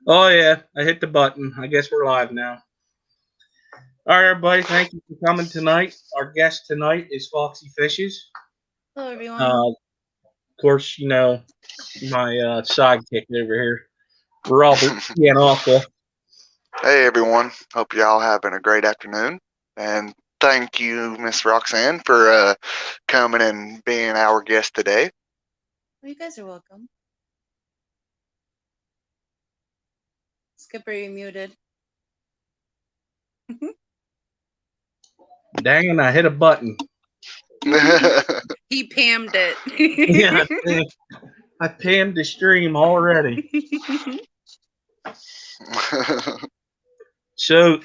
Oh yeah, I hit the button. I guess we're live now. All right, everybody. Thank you for coming tonight. Our guest tonight is Foxy Fishes. Hello, everyone. Of course, my sidekick over here, Robert Gianalka. Hey everyone, hope y'all having a great afternoon. And thank you, Miss Roxanne, for coming and being our guest today. Well, you guys are welcome. Skipper, you muted. Dang it! I hit a button. He pammed Yeah, it. I pammed the stream already. So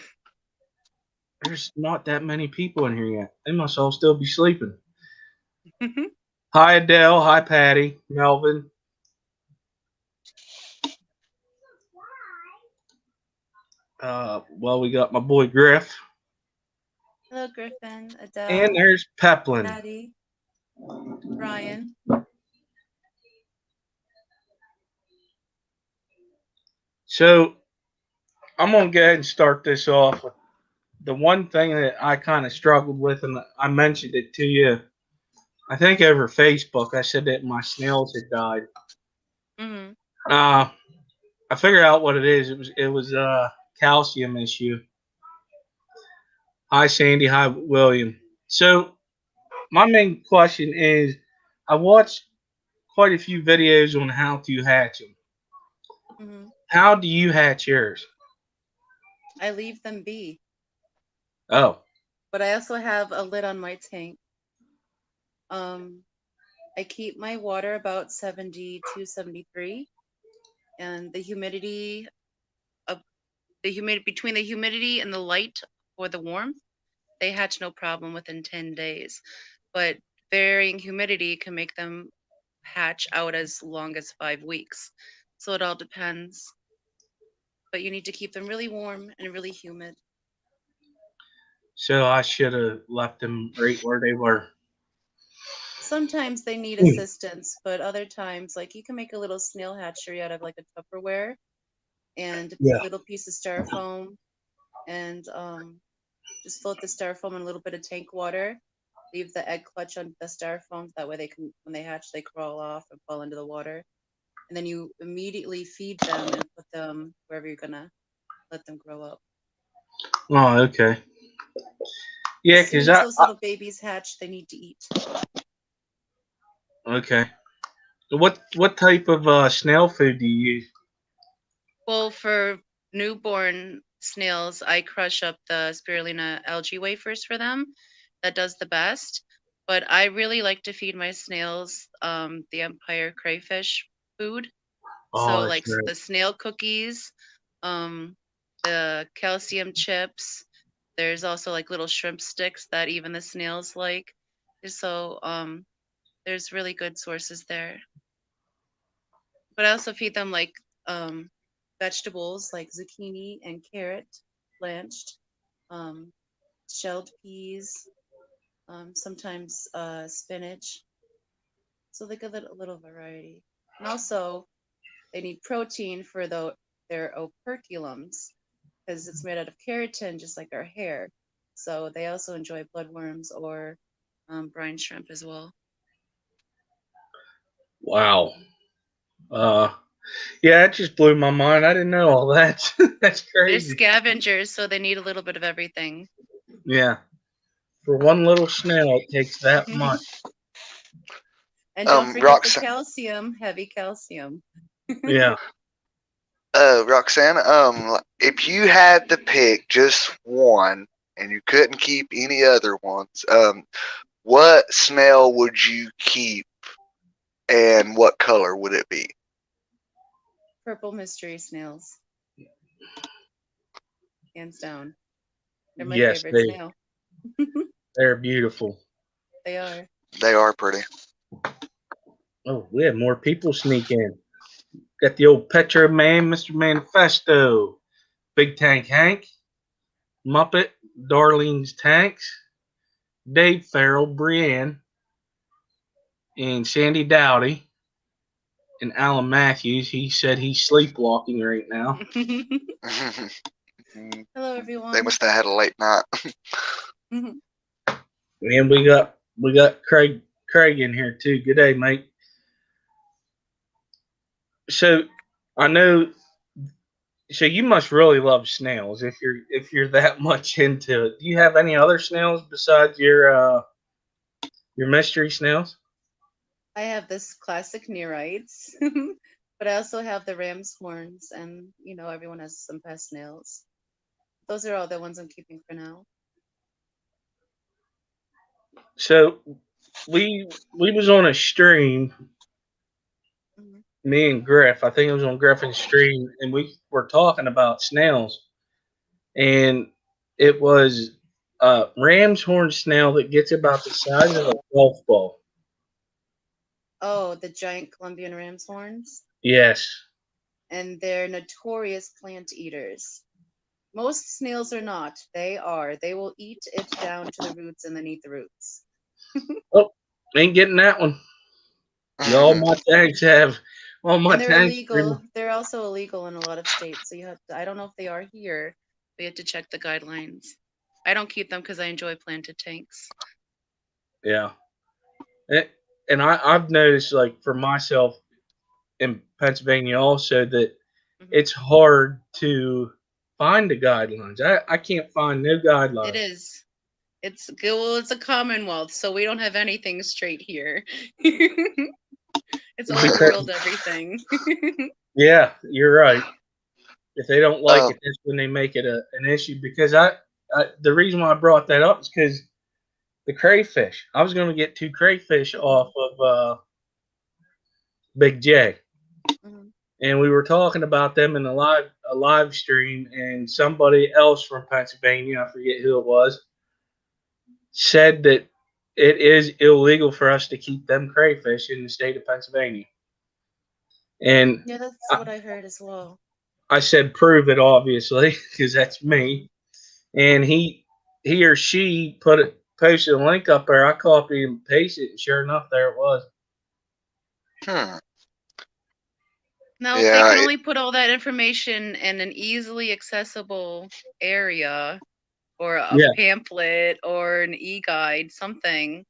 there's not that many people in here yet. They must all still be sleeping. Hi Adele. Hi Patty. Melvin. Well, we got my boy Griff, Hello, Griffin, and Adele, there's Peplin. Patty, Ryan. So I'm gonna go ahead and start this off with the one thing that I kind of struggled with, and I mentioned it to you. I think over Facebook, I said that my snails had died. Mm-hmm. Uh, I figured out what it is. It was a calcium issue. Hi Sandy. Hi William. So my main question is, I watched quite a few videos on how to hatch them. Mm-hmm. How do you hatch yours? I leave them be, Oh, but I also have a lid on my tank. Um, I keep my water about 72, 73, and of the humidity between the humidity and the light or the warmth, they hatch no problem within 10 days. But varying humidity can make them hatch out as long as 5 weeks. So it all depends. But you need to keep them really warm and really humid. so I should have left them right where they were. Sometimes they need Hmm. assistance, but other times, like you can make a little snail hatchery out of like a Tupperware and a Yeah. little piece of styrofoam and just float the styrofoam in a little bit of tank water. Leave the egg clutch on the styrofoam. That way they can, when they hatch, they crawl off and fall into the water. And then you immediately feed them and put them wherever you're gonna let them grow up. Oh, okay. Yeah, As cause soon as those little babies hatch, they need to eat. okay. What type of snail food do you use? Well, for newborn snails, I crush up the spirulina algae wafers for them. That does the best. But I really like to feed my snails the Empire crayfish food. Oh, So, that's like great. the snail cookies, um, the calcium chips. There's also like little shrimp sticks that even the snails like. So, there's really good sources there. But I also feed them like um, vegetables like zucchini and carrot blanched, um, shelled peas, sometimes spinach. So they get a little variety. And also, they need protein for their operculums because it's made out of keratin, just like our hair. So they also enjoy bloodworms or brine shrimp as well. Wow. Uh, yeah, it just blew my mind. I didn't know all that. That's They're crazy. scavengers, so they need a little bit of everything. Yeah, for one little snail, it takes that much. And don't forget the Roxanne, calcium, heavy calcium. Yeah. Roxanne, if you had to pick just one and you couldn't keep any other ones, what smell would you keep and what color would it be? Purple mystery snails, hands down. They're my Yes, favorite snail. they're beautiful. They are. They are pretty. Oh, we had more people sneak in. Got the old Petro Man, Mr. Manifesto, Big Tank Hank, Muppet, Darlene's Tanks, Dave Farrell, Brienne, and Sandy Dowdy. and Alan Matthews. He said he's sleepwalking right now. Hello, They everyone. must have had a late night. And we got Craig in here too. Good day, mate. So I know. So you must really love snails if you're that much into it. Do you have any other snails besides your mystery snails? I have this classic neorites, but I also have the ram's horns, and everyone has some past snails. Those are all the ones I'm keeping for now. So we was on a stream, Mhm. me and Griff. I think it was on Griffin's stream, and we were talking about snails, and it was a ram's horn snail that gets about the size of a golf ball. Oh, the giant Colombian ram's horns, Yes. and they're notorious plant eaters. Most snails are not. They are. They will eat it down to the roots and then eat the roots. Oh, ain't getting that one. All my tanks have. All my And they're tanks. illegal. They're also illegal in a lot of states. So you have to, I don't know if they are here. We have to check the guidelines. I don't keep them because I enjoy planted tanks. Yeah. And, and I've noticed, like, for myself in Pennsylvania also, that Mhm. it's hard to find the guidelines. I can't find no guidelines. It is. It's a commonwealth, so we don't have anything straight here. It's old world everything. Yeah, you're right. If they don't like Um, it, that's when they make it an issue. Because the reason why I brought that up is because the crayfish. I was going to get 2 crayfish off of Big J, Mhm. and we were talking about them in a live stream, and somebody else from Pennsylvania, I forget who it was, said that it is illegal for us to keep them crayfish in the state of Pennsylvania. And Yeah, that's I, what I heard as well. I said, prove it, obviously, because that's me. And he or she posted a link up there. I copied and pasted it, and sure enough, there it was. hmm. Now, if they Yeah, can only put all that information in an easily accessible area, or a Yeah, pamphlet, or an e-guide, something.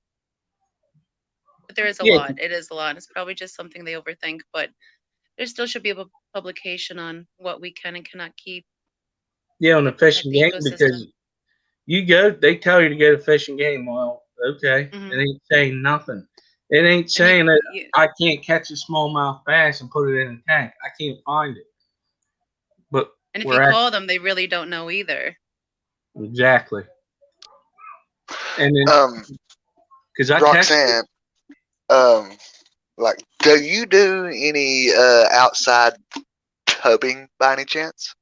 But there is a yeah, lot. It is a lot. It's probably just something they overthink, but there still should be a publication on what we can and cannot keep yeah. On the to protect fishing the game, ecosystem. because they tell you to go to fishing game. Well, okay, it Hmm. ain't saying nothing. It ain't And saying that I can't catch a smallmouth bass and put it in a tank. I can't find it. But if you we're at call them, they really don't know either. exactly. And then um, because I tested, Roxanne, um, like, do you do any outside tubbing by any chance?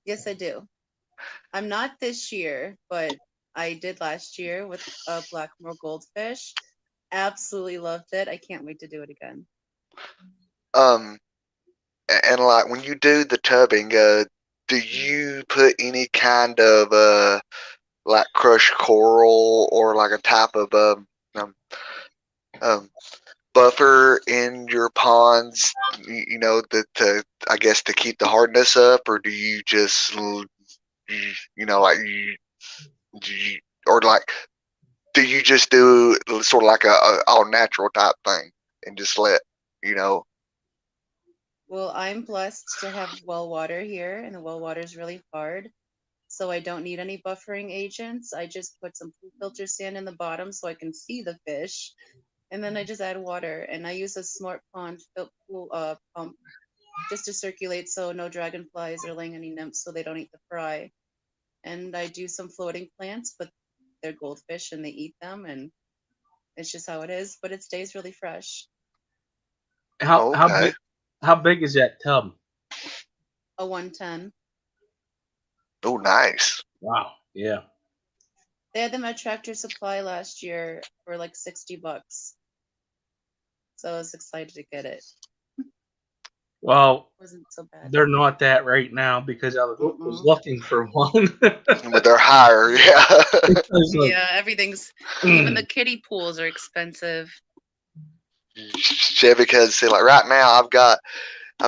Yes, I do. I'm not this year, but I did last year with a Blackmore goldfish. Absolutely loved it. I can't wait to do it again. Um, and like when you do the tubbing, do you put any kind of like crushed coral or like a type of um, um buffer in your ponds? You know, to I guess to keep the hardness up, or do you just like you or like do you just do sort of like a all natural type thing and just let you know? Well, I'm blessed to have well water here, and the well water is really hard. So I don't need any buffering agents. I just put some pool filter sand in the bottom so I can see the fish. And then I just add water. And I use a smart pond pool pump just to circulate so no dragonflies are laying any nymphs so they don't eat the fry. And I do some floating plants, but they're goldfish and they eat them. And it's just how it is. But it stays really fresh. how how Okay. big how big is that tub? A 110. Oh, nice. Wow. Yeah. They had them at Tractor Supply last year for like $60. So I was excited to get it. Well, It wasn't so bad. they're not that right now because I was looking for one. But they're higher, yeah. I was like, Yeah, everything's even the kiddie pools are expensive. because see, like right now I've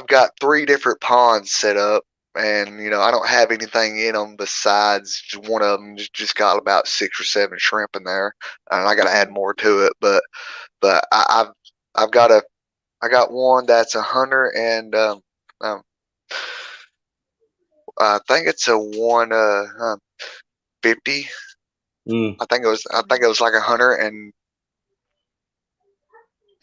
got 3 different ponds set up, and I don't have anything in them besides one of them just got about 6 or 7 shrimp in there, and I got to add more to it. But I've got I got one that's 100 and um, I think it's a 150. Mm. I think it was like 100 and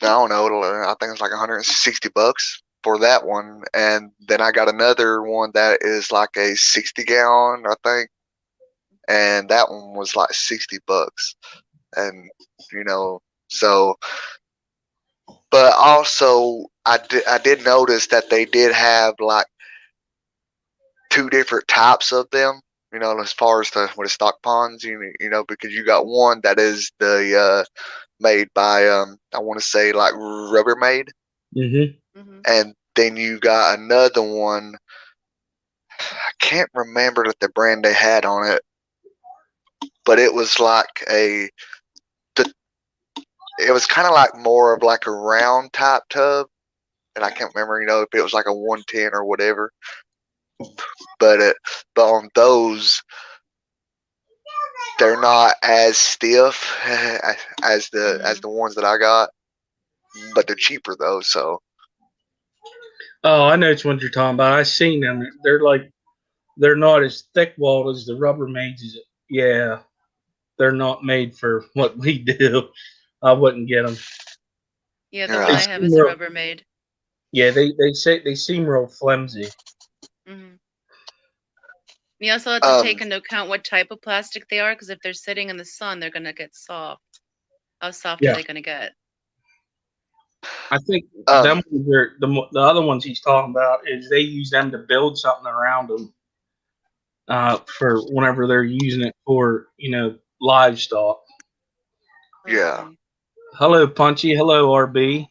I don't know. I think it was like $160 for that one, and then I got another one that is like a 60-gallon, I think, and that one was like $60, and so. But also, I did notice that they did have like 2 different types of them. As far as the stock ponds, because you got one that is the made by I want to say like Rubbermaid, Mm-hmm. and then you got another one. I can't remember the brand they had on it, but it was like it was kind of like more of like a round type tub, and I can't remember, if it was like a 110 or whatever. But on those, they're not as stiff as the ones that I got, but they're cheaper though. So Oh, I know which ones you're talking about. I've seen them. They're not as thick walled as the Rubbermaids. Yeah, they're not made for what we do. I wouldn't get them. Yeah, the one They right, I have seem is a real, Rubbermaid. yeah, they say they seem real flimsy. hmm You also have to um, take into account what type of plastic they are, because if they're sitting in the sun, they're gonna get soft. How soft are Yeah, they gonna get? I think them um, ones are the other ones he's talking about is they use them to build something around them for whenever they're using it for livestock. yeah, Okay. Hello, Punchy. Hello, RB.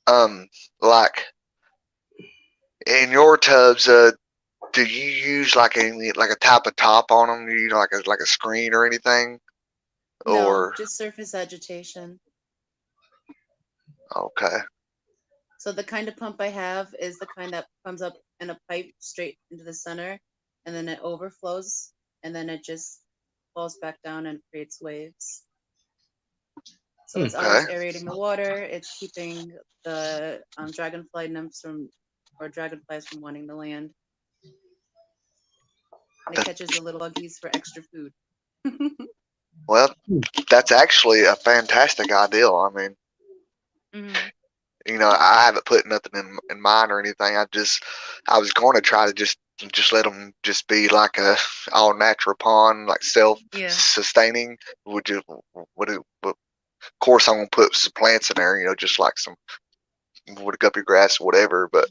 um, like in your tubs, do you use like a type of top on them? Like a screen or anything? No, Or just surface agitation. okay, So the kind of pump I have is the kind that comes up in a pipe straight into the center, and then it overflows, and then it just falls back down and creates waves. So it's okay, always aerating the water. It's keeping the dragonfly nymphs or dragonflies from wanting the land. And it that, catches the little buggies for extra food. well, that's actually a fantastic idea. I mean, hmm I haven't put nothing in mine or anything. I was going to try to just let them just be like a all natural pond, like self Yeah. sustaining. Of course, I'm gonna put some plants in there, just like some wood guppy grass or whatever. But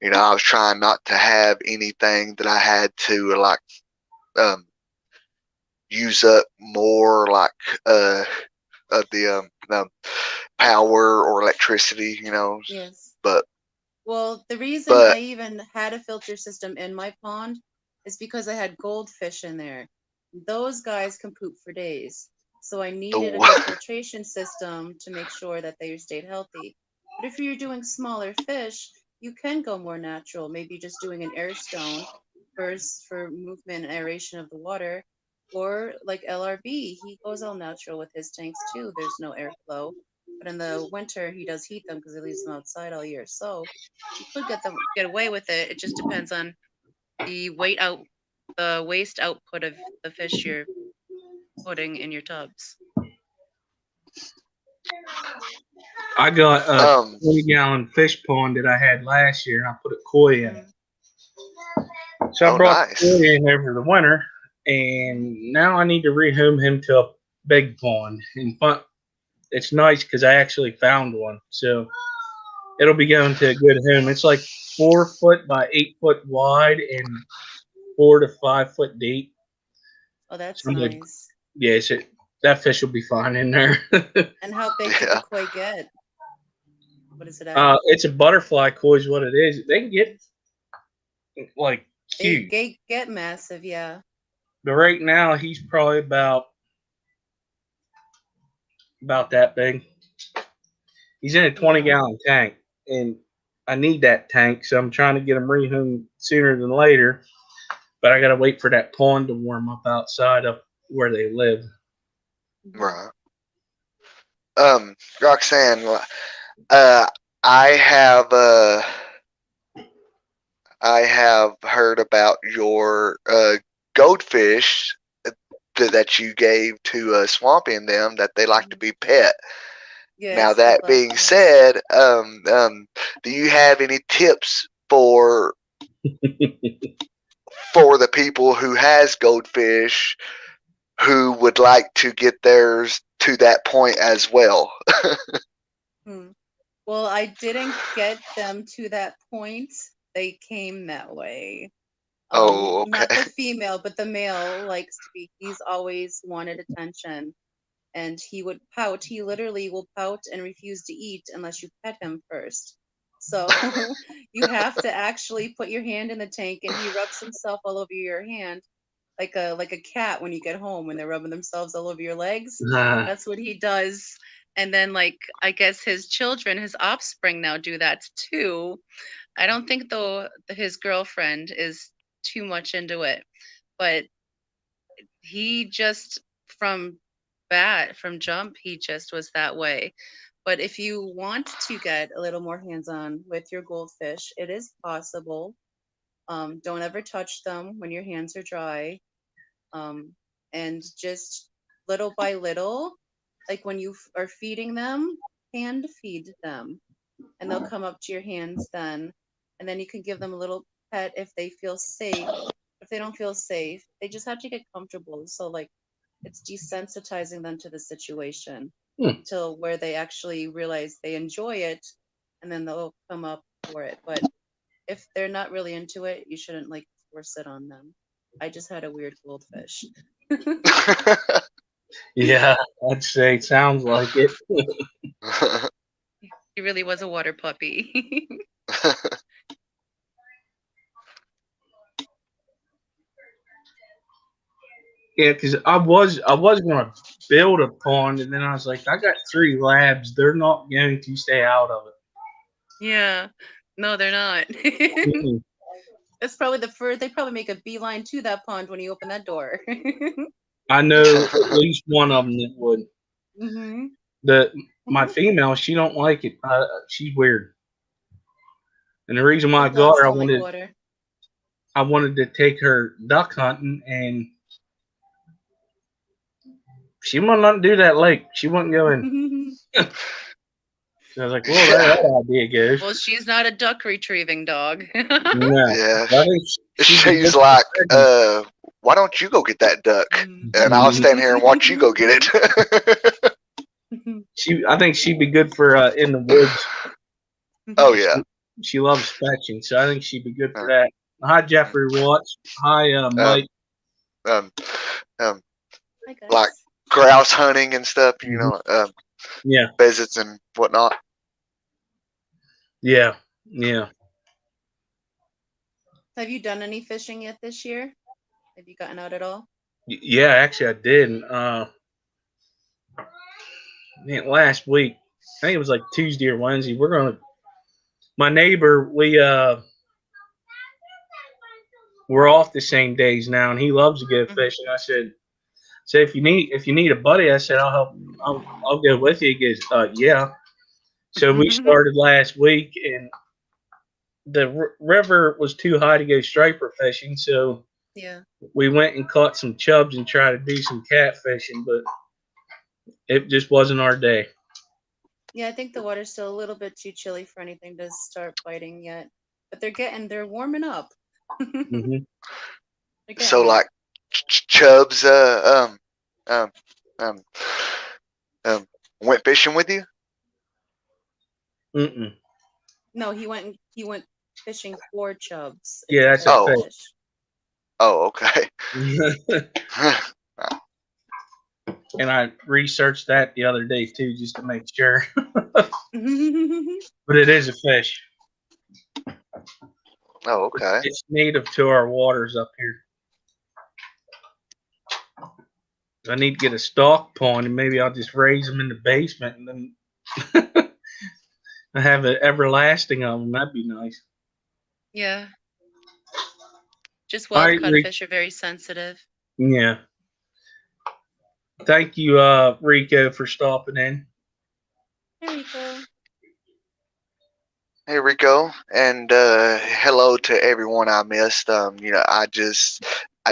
I was trying not to have anything that I had to like um use up more like of the power or electricity, Yes. but Well, the reason but I even had a filter system in my pond is because I had goldfish in there. Those guys can poop for days. So I needed a good oh, filtration system to make sure that they stayed healthy. But if you're doing smaller fish, you can go more natural, maybe just doing an air stone first for movement and aeration of the water. Or like LRB, he goes all natural with his tanks too. There's no airflow. But in the winter, he does heat them because he leaves them outside all year. So you could get away with it. It just depends on the waste output of the fish you're putting in your tubs. I got a um 20-gallon fish pond that I had last year, and I put a koi in it. Mm, So I oh brought the nice. koi in over the winter, and now I need to rehome him to a big pond. And it's nice because I actually found one, so it'll be going to a good home. It's like 4 foot by 8 foot wide and 4 to 5 foot deep. oh, that's So I'm like, nice. yeah, that fish will be fine in there. And how big could the Yeah. koi get? What is it at? It's a butterfly koi is what it is. They can get like They huge, get massive, yeah. but right now he's probably about that big. He's in a 20-gallon tank, and I need that tank, so I'm trying to get him rehomed sooner than later. But I gotta wait for that pond to warm up outside of where they live. Right. Roxanne, uh, I have uh, I have heard about your goldfish that you gave to Swampy and them that they like to be pet. Now Yes, they that love being them. said, do you have any tips for the people who has goldfish who would like to get theirs to that point as well? Hmm. Well, I didn't get them to that point. They came that way. Oh, okay. Not the female, but the male likes to be. He's always wanted attention, and he would pout. He literally will pout and refuse to eat unless you pet him first. So you have to actually put your hand in the tank, and he rubs himself all over your hand like a cat when you get home when they're rubbing themselves all over your legs. That's what he does. And then like I guess his children, his offspring now do that too. I don't think though his girlfriend is too much into it, but he just from jump he just was that way. But if you want to get a little more hands-on with your goldfish, it is possible. Don't ever touch them when your hands are dry. And just little by little, like when you are feeding them, hand feed them, and they'll come up to your hands then. And then you can give them a little pet if they feel safe. If they don't feel safe, they just have to get comfortable. So like it's desensitizing them to the situation till where they actually realize they enjoy it, and then they'll come up for it. But if they're not really into it, you shouldn't like force it on them. I just had a weird goldfish. Yeah, I'd say sounds like it. He really was a water puppy. Yeah, because I was gonna build a pond, and then I was like, I got 3 labs. They're not going to stay out of Yeah. No, they're not. it. It's probably the first. They probably make a beeline to that pond when you open that door. I know at least one of them that would. Hmm. My female, she don't like it. She's weird, and the reason why Some I got dogs her, don't like water. I wanted to take her duck hunting, and she would not do that lake. She wouldn't go in. So I was like, well, there Yeah, that idea goes. Well, she's not a duck retrieving dog. No, yeah. I think she'd be She's good for like, fishing. why don't you go get that duck? Mhm. And I'll stand here and watch you go get it. I think she'd be good for in the woods. Oh yeah. She loves fetching, so I think she'd be good for that. Hi, Jeffrey Watts. Hi, Um, Mike. um, um, Hi like guys. grouse hunting and stuff, you know, Yeah, pheasants and whatnot. yeah, yeah. Have you done any fishing yet this year? Have you gotten out at all? Yeah, actually, I did. Last week, I think it was like Tuesday or Wednesday. My neighbor, we're off the same days now, and he loves to go Mhm. fishing. I said, so if you need a buddy, I said I'll help. I'll go with you. He goes, yeah. So we started last week, and the river was too high to go striper fishing, so Yeah. we went and caught some chubs and tried to do some catfishing, but it just wasn't our day. Yeah, I think the water's still a little bit too chilly for anything to start biting yet. But they're warming up. Hmm. They're So getting there. like Chubbs, um, um, um, went fishing with you. Mm-mm. No, he went fishing for chubs. It's Yeah, a that's a type of Oh, fish. fish. oh, okay. And I researched that the other day too, just to make sure. But it is a fish. Oh, okay. It's native to our waters up here. I need to get a stock pond, and maybe I'll just raise them in the basement, and then I have an everlasting of them. That'd be nice. Yeah. Just All wild right, caught fish are very sensitive. yeah. Thank you, Rico, for stopping in. There you go. Here we go, and hello to everyone I missed. I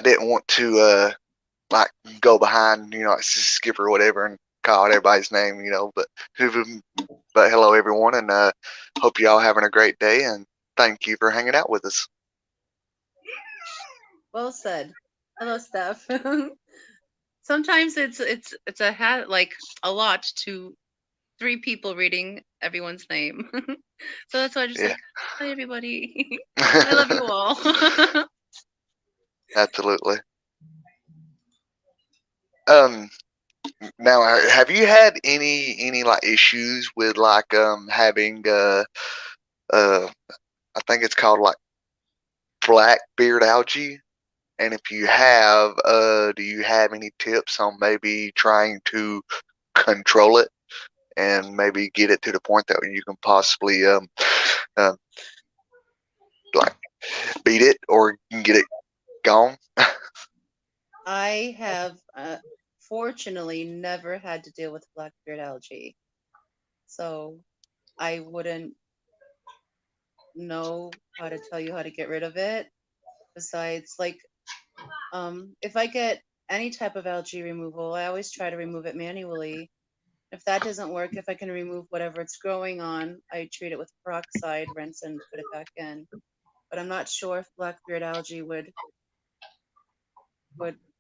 didn't want to like go behind, like skip or whatever and call out everybody's name, but hello everyone, and hope y'all having a great day, and thank you for hanging out with us. Well said. Hello, Steph. Sometimes it's like a lot to 3 people reading everyone's name. So that's why I'm just Yeah. like, hi everybody. I love you all. Absolutely. Um, Now, have you had any like issues with like having uh I think it's called like black beard algae? And if you have, do you have any tips on maybe trying to control it and maybe get it to the point that you can possibly uh, like beat it or get it gone? I have fortunately never had to deal with blackbeard algae, so I wouldn't know how to tell you how to get rid of it. Besides, like, if I get any type of algae removal, I always try to remove it manually. If that doesn't work, if I can remove whatever it's growing on, I treat it with peroxide, rinse, and put it back in. But I'm not sure if blackbeard algae would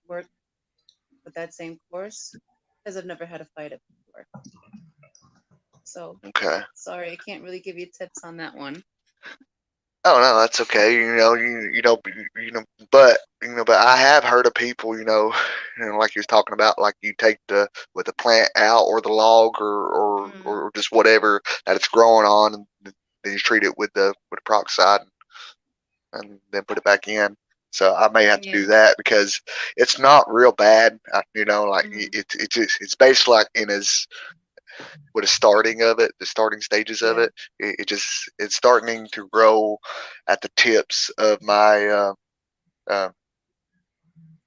work with that same course because I've never had to fight it before. So Okay. sorry, I can't really give you tips on that one. Oh no, that's okay. But I have heard of people, like you was talking about, like you take the plant out or the log or just whatever that it's growing on, and then you treat it with peroxide and then put it back in. So I may have to do Yeah. that because it's not real bad. Like Mhm. it's basically like in his with the starting of it, the starting stages of Yeah. it's starting to grow at the tips of my uh,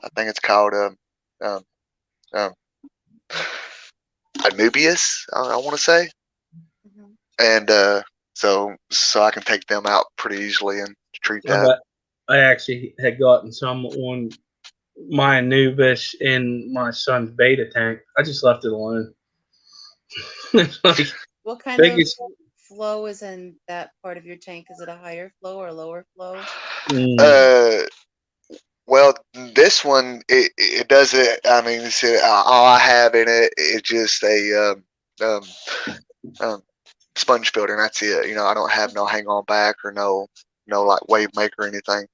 I think it's called um, um, Anubius, I want to say, Mhm. and so I can take them out pretty easily and treat that. But I actually had gotten some on my Anubis in my son's beta tank. I just left it alone. It's like What kind of biggest. flow is in that part of your tank? Is it a higher flow or lower flow? Uh, well, this one it does it. I mean, all I have in it is just a um, um, sponge filter, and that's it. I don't have no Okay. hang on back or no like wave maker or anything.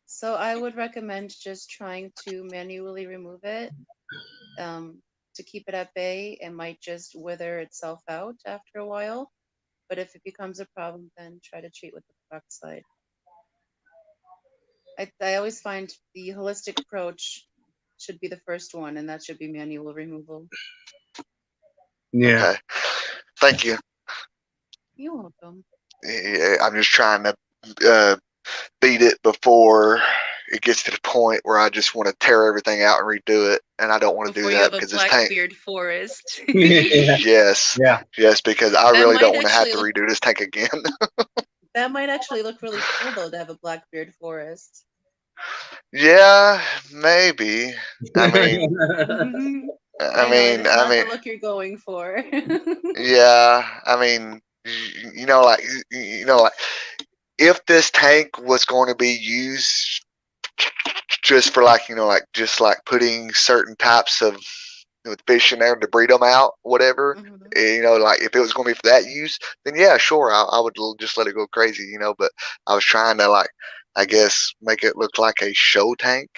So I would recommend just trying to manually remove it. To keep it at bay, it might just wither itself out after a while. But if it becomes a problem, then try to treat with the peroxide. I always find the holistic approach should be the first one, and that should be manual removal. Yeah. Okay, thank you. You're welcome. Yeah, I'm just trying to uh, beat it before it gets to the point where I just want to tear everything out and redo it, and I don't want to do Before you that have a because this tank. blackbeard forest. Yeah. Yes, Yeah. yes, because I That really don't might want to have actually to look redo this tank again. that might actually look really cool though to have a blackbeard forest. Yeah, maybe. I mean, I I know that mean, is I not mean, the look you're going for. yeah. I mean, like like if this tank was going to be used just for like like just like putting certain types of fish in there to breed them out, whatever. Mhm. Like if it was going to be for that use, then yeah, sure, I would just let it go crazy, But I was trying to like, I guess, make it look like a show tank,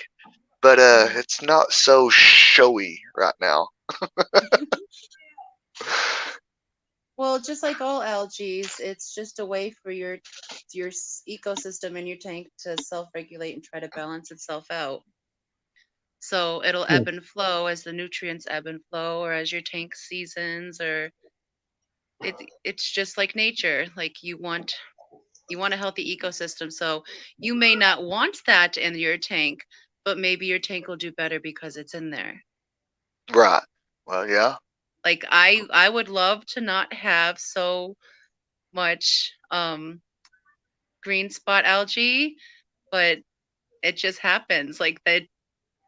but Mhm. it's not so showy right now. Well, just like all algae, it's just a way for your ecosystem in your tank to self-regulate and try to balance itself out. So it'll ebb and flow as the nutrients ebb and flow, or as your tank seasons, or it's just like nature. Like you want a healthy ecosystem. So you may not want that in your tank, but maybe your tank will do better because it's in there. Right. Well, yeah. Like I would love to not have so much green spot algae, but it just happens. Like that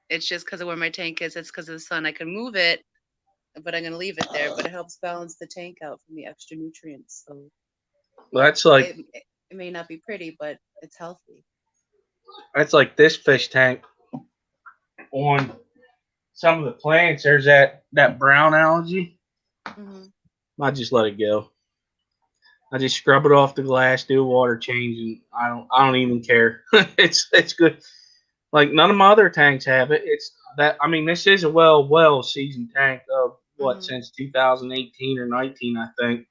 it's just because of where my tank is. It's because of the sun. I can move it, but I'm gonna leave it there. But it helps balance the tank out from the extra nutrients. So That's like it may not be pretty, but it's healthy. this fish tank on some of the plants. There's that brown algae. Hmm. I just let it go. I just scrub it off the glass, do a water change, and I don't even care. It's good. Like none of my other tanks have it. It's that I mean this is a well seasoned tank of what Hmm. since 2018 or 19 I think.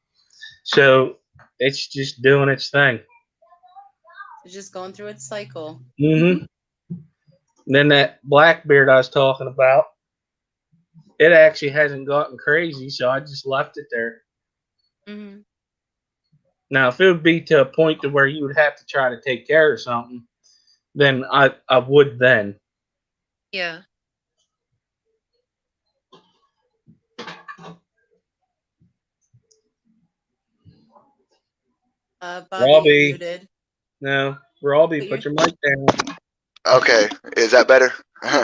So it's just doing its thing. It's just going through its cycle. Mm-hmm. Then that Blackbeard I was talking about, it actually hasn't gotten crazy, so I just left it there. Hmm. Now, if it would be to a point to where you would have to try to take care of something, then I would then. Yeah. Bobby, you're Robbie, muted. no, Robbie, But you're put your mic down. Okay. Is that better?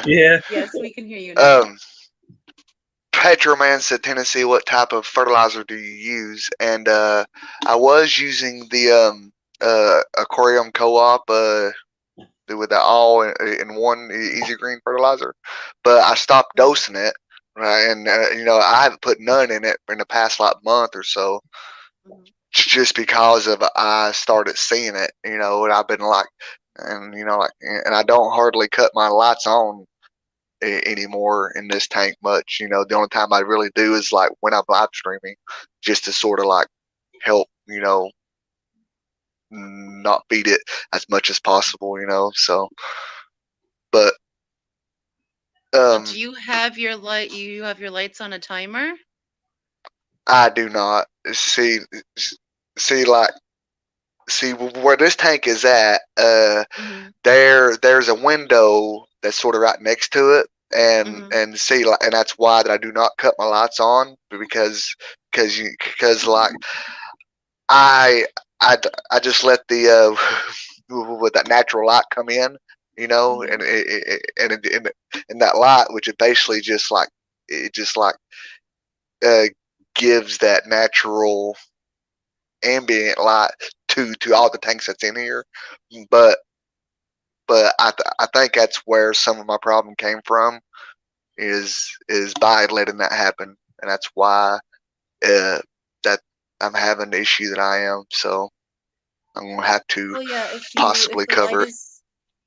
Yeah. yes, we can hear you now. um, Petroman said, Tennessee, what type of fertilizer do you use? And I was using the Aquarium Co-op with the all in one easy green fertilizer, but I stopped Mhm. dosing it. Right, and I haven't put none in it in the past like month or so, Mhm. just because of I started seeing it. And I've been like, and I don't hardly cut my lights on anymore in this tank much. The only time I really do is like when I'm live streaming, just to sort of like help, not beat it as much as possible. So, but So um, do you have your light? You have your lights on a timer? I do not see like see where this tank is at. Hmm. There's a window that's sort of right next to it, and Hmm. and see like, and that's why that I do not cut my lights on because like I I just let the with that natural light come in, Hmm. and that light, which it basically just like it just like uh, gives that natural ambient light to all the tanks that's in here, but I think that's where some of my problem came from is by letting that happen, and that's why that I'm having the issue that I am. So I'm gonna have to Well, yeah. possibly cover it.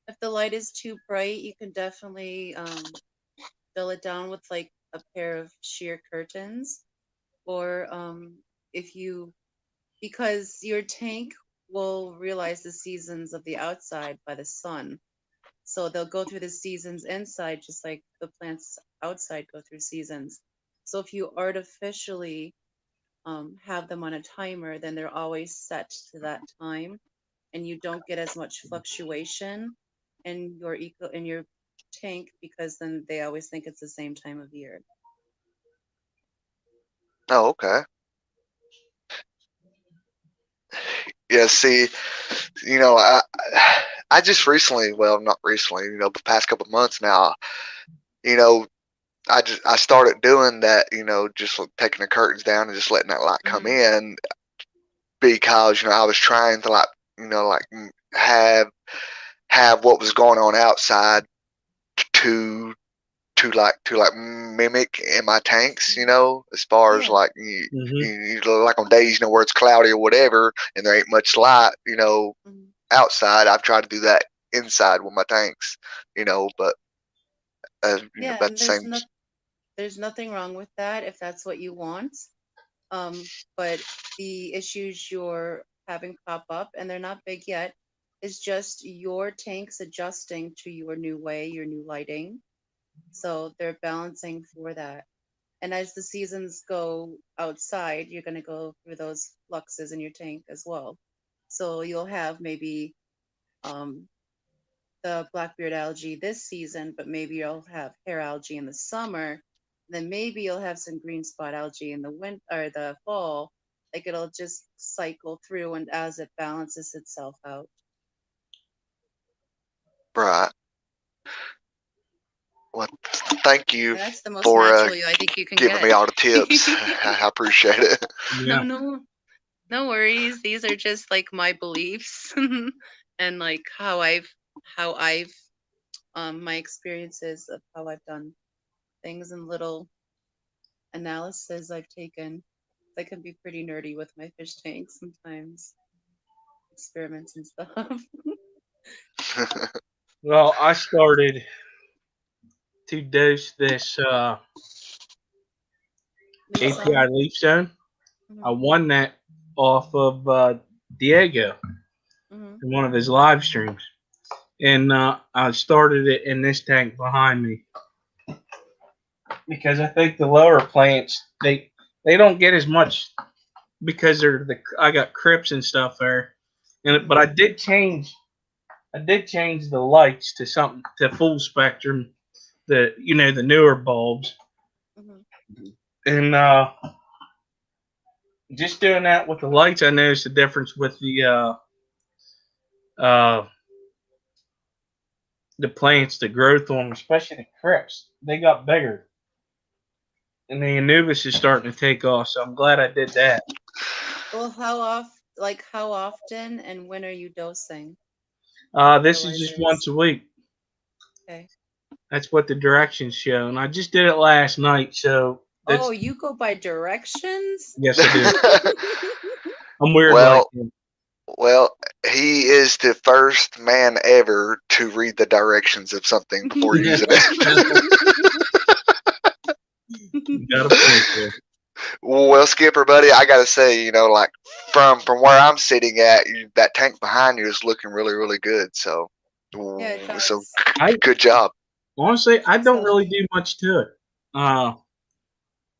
If the light is too bright, you can definitely dull it down with like a pair of sheer curtains, or if you because your tank will realize the seasons of the outside by the sun. So they'll go through the seasons inside just like the plants outside go through seasons. So if you artificially have them on a timer, then they're always set to that time, and you don't get as much fluctuation in your tank because then they always think it's the same time of year. Oh, okay. Yeah. See, you know, I just recently, well, not recently, the past couple of months now, you know, I started doing that, just like taking the curtains down and just letting that light come Hmm. in because I was trying to like like have what was going on outside to to mimic in my tanks, as far as Yeah. like Mm-hmm. like on days where it's cloudy or whatever and there ain't much light, Hmm. outside. I've tried to do that inside with my tanks, but Yeah, at and the same. there's nothing wrong with that if that's what you want. But the issues you're having pop up, and they're not big yet, is just your tanks adjusting to your new way, your new lighting. So they're balancing for that. And as the seasons go outside, you're going to go through those fluxes in your tank as well. So you'll have maybe um, the blackbeard algae this season, but maybe you'll have hair algae in the summer. Then maybe you'll have some green spot algae in the winter or the fall. Like it'll just cycle through, and as it balances itself out. Right. Well, thank you And that's the most for natural I think you can giving get. me all the tips. I appreciate it. No, Yeah. no worries. These are just like my beliefs and like how I've my experiences of how I've done things and little analysis I've taken. I can be pretty nerdy with my fish tanks sometimes, experiments and stuff. Well, I started to dose this Leaf API zone. Leaf Zone. I Mhm, won that off of Diego mhm, in one of his live streams, and I started it in this tank behind me because I think the lower plants they don't get as much because they're I got crips and stuff there, and but mhm, I did change the lights to something to full spectrum, the newer bulbs, mhm. and just doing that with the lights, I noticed the difference with uh the plants, the growth on them, especially the crips. They got bigger, and the Anubis is starting to take off. So I'm glad I did that. Well, how often and when are you dosing This is just once fertilizers? a week. Okay. That's what the directions show, and I just did it last night. So Oh, that's you go by directions? yes, I do. I'm weird like well, that. well, he is the first man ever to read the directions of something before using it. You got a point there. Well, Skipper, buddy, I gotta say, like from where I'm sitting at, that tank behind you is looking really, really good. So, Yeah, it so does. I good job. honestly, I It's don't really healthy. do much to it. Uh,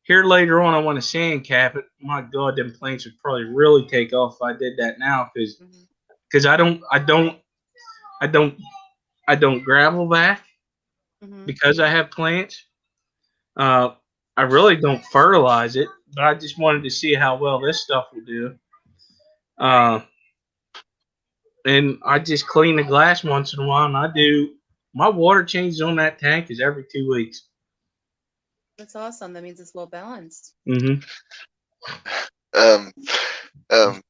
Here later on, I want to sand cap it. My God, them plants would probably really take off if I did that now, Mhm, because I don't I don't gravel back mhm. because I have plants. Uh, I really don't fertilize it, but I just wanted to see how well this stuff will do. Uh, and I just clean the glass once in a while, and I do my water changes on that tank is every 2 weeks. That's awesome. That means it's well balanced. Mm-hmm. Um, um,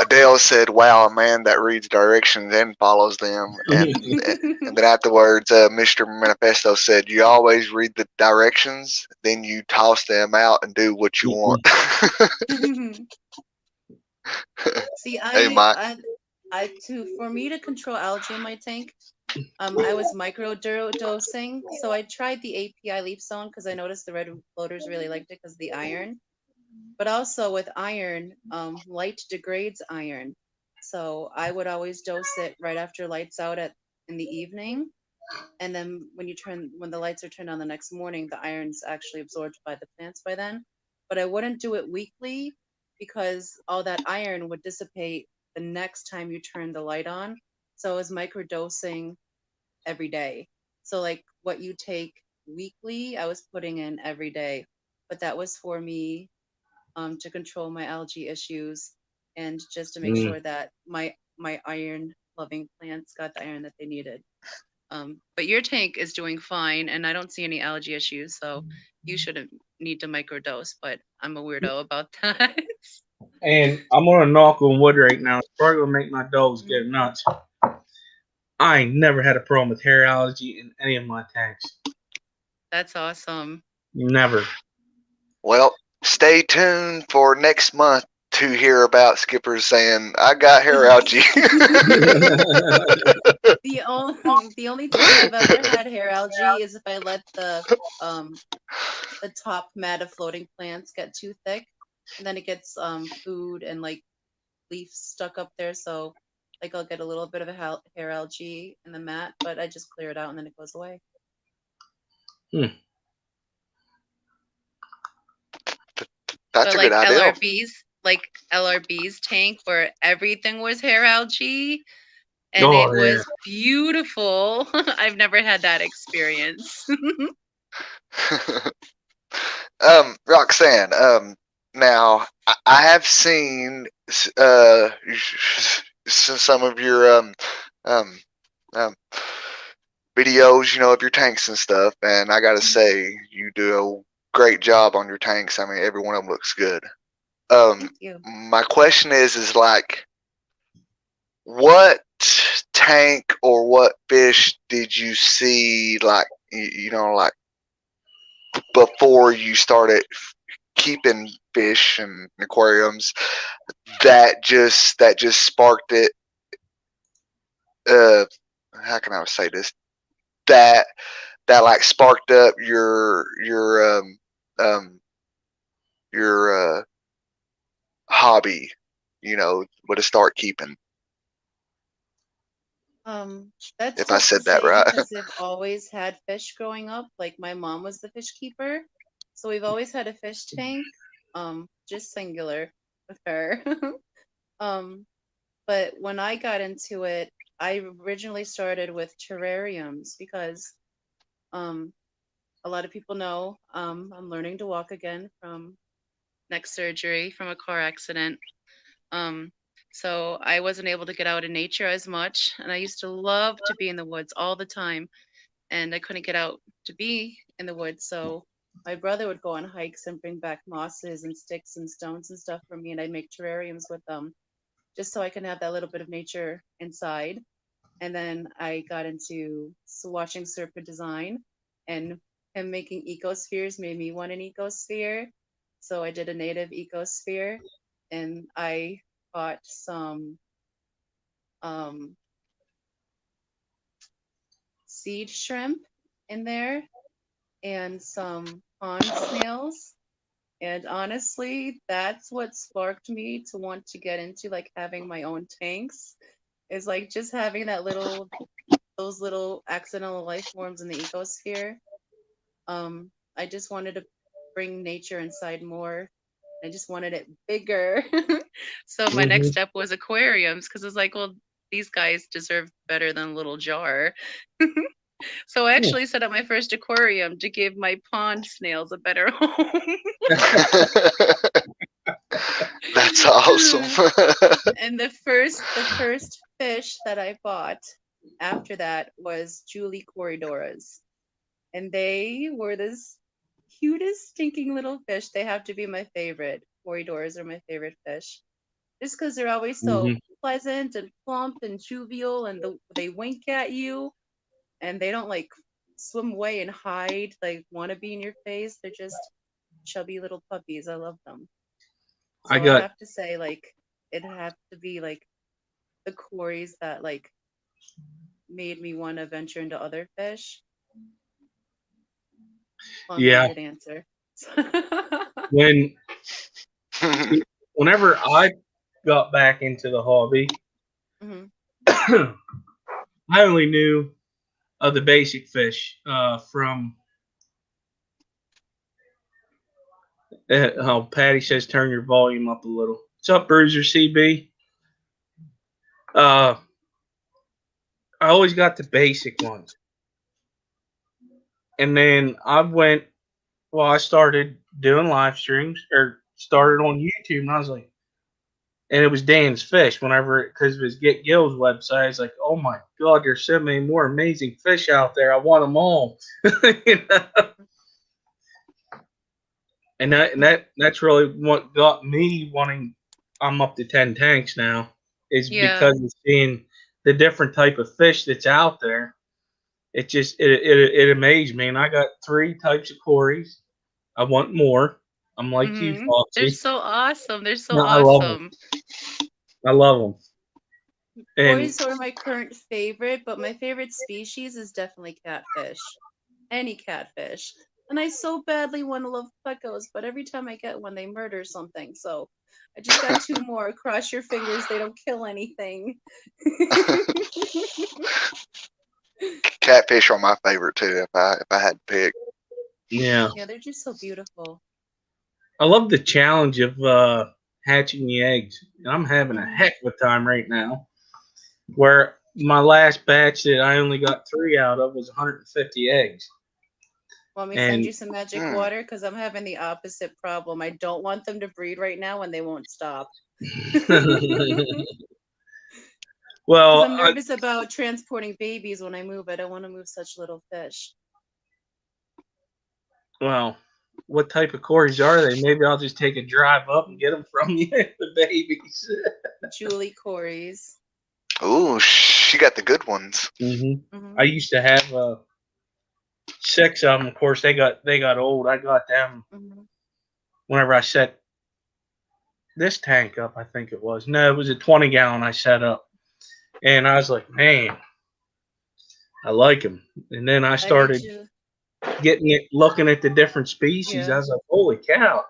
Adele said, "Wow, a man that reads directions and follows them." And then afterwards, Mr. Manifesto said, "You always read the directions, then you toss them out and do what you want." See, Hey, Mike. for me to control algae in my tank, I was dosing. So I tried the API leaf zone because I noticed the red floaters really liked it because of the iron. But also with iron, light degrades iron. So I would always dose it right after lights out in the evening. And then when the lights are turned on the next morning, the iron's actually absorbed by the plants by then. But I wouldn't do it weekly because all that iron would dissipate the next time you turn the light on. So I was microdosing every day. So like what you take weekly, I was putting in every day. But that was for me to control my algae issues and just to make Mm. sure that my iron loving plants got the iron that they needed. But your tank is doing fine, and I don't see any algae issues, so you shouldn't need to microdose. But I'm a weirdo about that. And I'm gonna knock on wood right now. It's probably gonna make my dogs go Mhm. nuts. I ain't never had a problem with hair allergy in any of my tanks. That's awesome. Never. Well, stay tuned for next month to hear about Skipper saying, "I got hair algae." The only time I've ever had hair algae is if I let um the top mat of floating plants get too thick, and then it gets food and like leaves stuck up there. So like I'll get a little bit of a hair algae in the mat, but I just clear it out and then it goes away. Hmm. That's But a good idea. Like LRB's tank where everything was hair algae and Oh it yeah. was beautiful. I've never had that experience. Roxanne, now I have seen some of your um, um, videos, of your tanks and stuff, and I gotta say, you do a great job on your tanks. I mean, every one of them looks good. Thank you. My question is like, what tank or what fish did you see, like, like before you started keeping fish and aquariums, that just sparked it? Uh, how can I say this? That like sparked up your hobby, what to start keeping. That's If I tough to said that say right. because I've always had fish growing up. Like my mom was the fish keeper, so we've always had a fish tank, just singular with her. um, but when I got into it, I originally started with terrariums because um, a lot of people know I'm learning to walk again from neck surgery from a car accident. Um, so I wasn't able to get out in nature as much, and I used to love to be in the woods all the time, and I couldn't get out to be in the woods. So my brother would go on hikes and bring back mosses and sticks and stones and stuff for me, and I'd make terrariums with them just so I can have that little bit of nature inside. And then I got into watching Serpent design, and him making ecospheres made me want an ecosphere. So I did a native ecosphere, and I bought some um, seed shrimp in there and some pond snails. And honestly, that's what sparked me to want to get into like having my own tanks. Is like just having those little accidental life forms in the ecosphere. I just wanted to bring nature inside more. I just wanted it bigger. So my next Hmm. step was aquariums because it's like, well, these guys deserve better than a little jar. So I actually set up my first aquarium to give my pond snails a better home. That's awesome. And the first fish that I bought after that was Julie Corridoras. And they were this cutest stinking little fish. They have to be my favorite. Corridors are my favorite fish. Just because they're always so Hmm. pleasant and plump and jovial, and they wink at you, and they don't like swim away and hide, like want to be in your face. They're just chubby little puppies. I love them. I So I got have to say, like, it have to be like the quarries that like made me want to venture into other fish. yeah. Long-winded answer. When whenever I got back into the hobby, Mhm. I only knew of the basic fish from. Oh, Patty says turn your volume up a little. What's up, Bruiser CB? Uh, I always got the basic ones, and then I went. Well, I started doing live streams or started on YouTube, and I was like, and it was Dan's Fish. Whenever because of his Get Gills website, I was like, oh my god, there's so many more amazing fish out there. I want them all. You know? And that's really what got me wanting. I'm up to 10 tanks now. Is Yeah. because of seeing the different type of fish that's out there. It just it amazed me, and I got 3 types of quarries. I want more. I'm like you, They're Foxy. so awesome. They're so No, I love them. awesome. I love them. And Quarries are my current favorite, but my favorite species is definitely catfish. Any catfish. And I so badly want to love plecos, but every time I get one, they murder something. So I just got 2 more. Cross your fingers they don't kill anything. Catfish are my favorite too. If I had to pick. yeah, Yeah, they're just so beautiful. I love the challenge of hatching the eggs, and I'm having a Mhm. heck of a time right now. Where my last batch that I only got 3 out of was 150 eggs, Want me to send and you some magic Hmm. water? Because I'm having the opposite problem. I don't want them to breed right now and they won't stop. Because well, I'm nervous about transporting babies when I move. I don't want to move such little fish. well, what type of corys are they? Maybe I'll just take a drive up and get them from you, the babies. Julie Corey's. Ooh, she got the good ones. Hmm. I used to have 6 of them. Of course, they got old. I got them Hmm. whenever I set this tank up. I think it was no, it was a 20 gallon I set up, and I was like, man, I like them. And then I I made started you, getting it, looking at the different species. I yeah. was like, holy cow!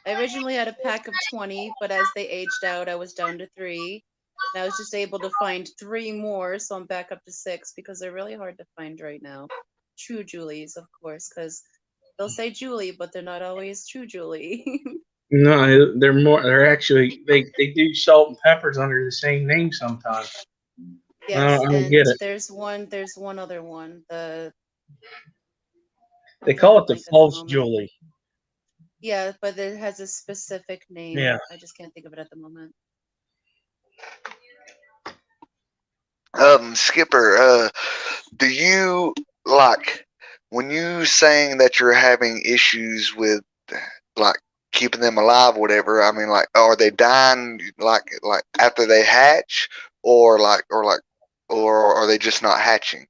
I originally had a pack of 20, but as they aged out, I was down to 3. And I was just able to find 3 more, so I'm back up to 6 because they're really hard to find right now. True Julies, of course, because they'll say Julie, but they're not always true Julie. No, they're more. They're actually they do salt and peppers under the same name sometimes. Yes, I don't and get it. there's one other one. They I'm drawing call a it the blank at the false moment. Julie. Yeah, but it has a specific name. Yeah, I just can't think of it at the moment. Skipper, do you like when you saying that you're having issues with like keeping them alive, or whatever? I mean, like, are they dying like after they hatch, or are they just not hatching?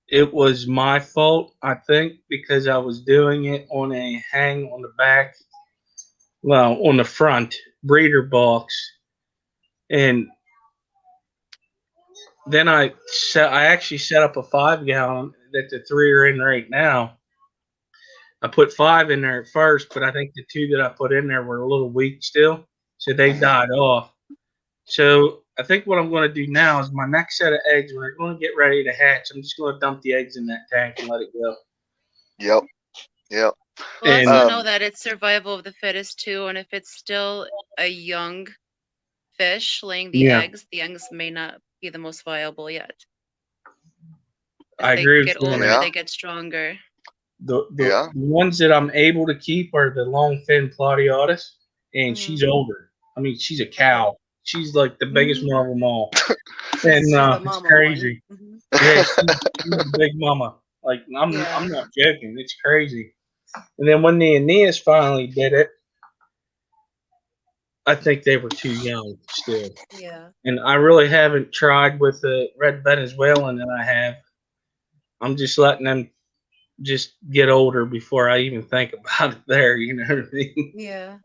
it was my fault. I think because I was doing it on a hang on the back, well, on the front breeder box, and then I actually set up a 5 gallon that the 3 are in right now. I put 5 in there at first, but I think the 2 that I put in there were a little weak still, so they Hmm. died off. So I think what I'm going to do now is my next set of eggs, when they're going to get ready to hatch, I'm just going to dump the eggs in that tank and let it go. Yep, yep. Well, also And know Um, that it's survival of the fittest too, and if it's still a young fish laying yeah, the eggs may not be the most viable yet. As I they agree with get you on older, that. yeah, they get stronger. The yeah. ones that I'm able to keep are the long fin Plaudiotis, and Hmm. she's older. I mean, she's a Okay. cow. She's like the biggest Hmm. one of them all, She's and she's the it's mama one. crazy. Yeah, she's a big mama. Like I'm Yeah. not joking. It's crazy. And then when the Aeneas finally did it, I think they were too young still. Yeah. And I really haven't tried with the red Venezuelan that I have. I'm just letting them just get older before I even think about it there, you know what I mean? Yeah.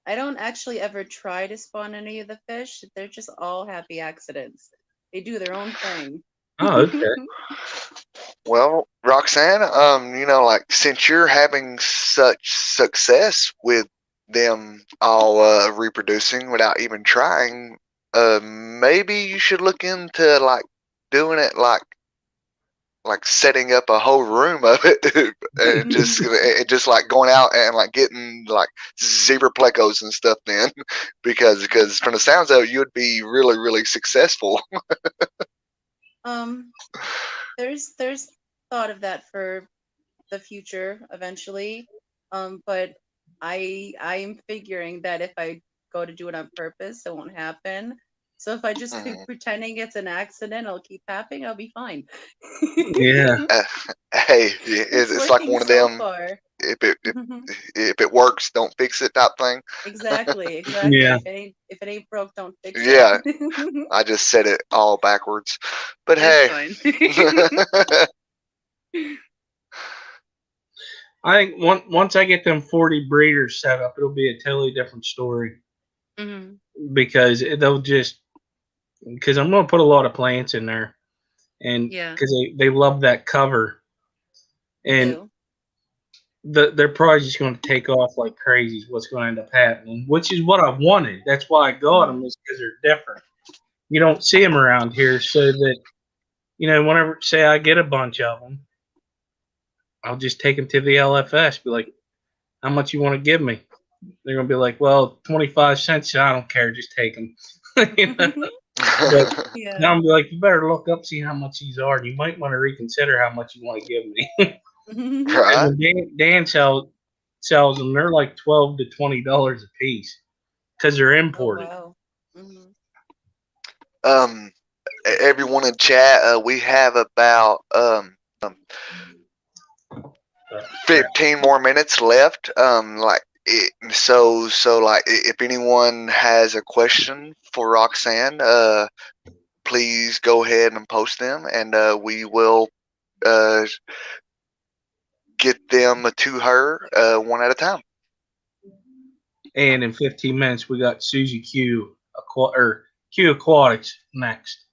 I don't actually ever try to spawn any of the fish. They're just all happy accidents. They do their own thing. Oh, okay. Well, Roxanne, like since you're having such success with them all reproducing without even trying, maybe you should look into like doing it like setting up a whole room of it and just like going out and like getting like zebra plecos and stuff then because from the sounds of it you would be really really successful. um, there's thought of that for the future eventually. But I'm figuring that if I go to do it on purpose, it won't happen. So if I just keep Mhm. pretending it's an accident, I'll keep happening, I'll be fine. Yeah. uh, hey, It's it's like working one of so them far. if it if it works don't fix it type thing. Exactly, exactly. Yeah. If it ain't broke, don't fix it. Yeah, I just said it all backwards, but It's hey. fine. I think once I get them 40 breeders set up, it'll be a totally different story Hmm. because they'll just because I'm going to put a lot of plants in there, and Yeah, because they love that cover, they and do. they're probably just going to take off like crazy. Is what's going to end up happening, which is what I wanted. That's why I got them, Hmm. is because they're different. You don't see them around here, so that whenever say I get a bunch of them, I'll just take them to the LFS. Be like, How much you want to give me? They're gonna be like, well, 25 cents. I don't care. Just take them. You know? But now Yeah. I'm like, you better look up, see how much these are, and you might want to reconsider how much you want to give me. Because Right. when Dan sells them, they're like $12 to $20 a piece because they're Oh imported. wow. Hmm. Um, everyone in chat, we have about But, 15 more minutes left. Like if anyone has a question for Roxanne, please go ahead and post them, and we will uh get them to her one at a time. and in 15 minutes, we got Susie Q Aquatics next.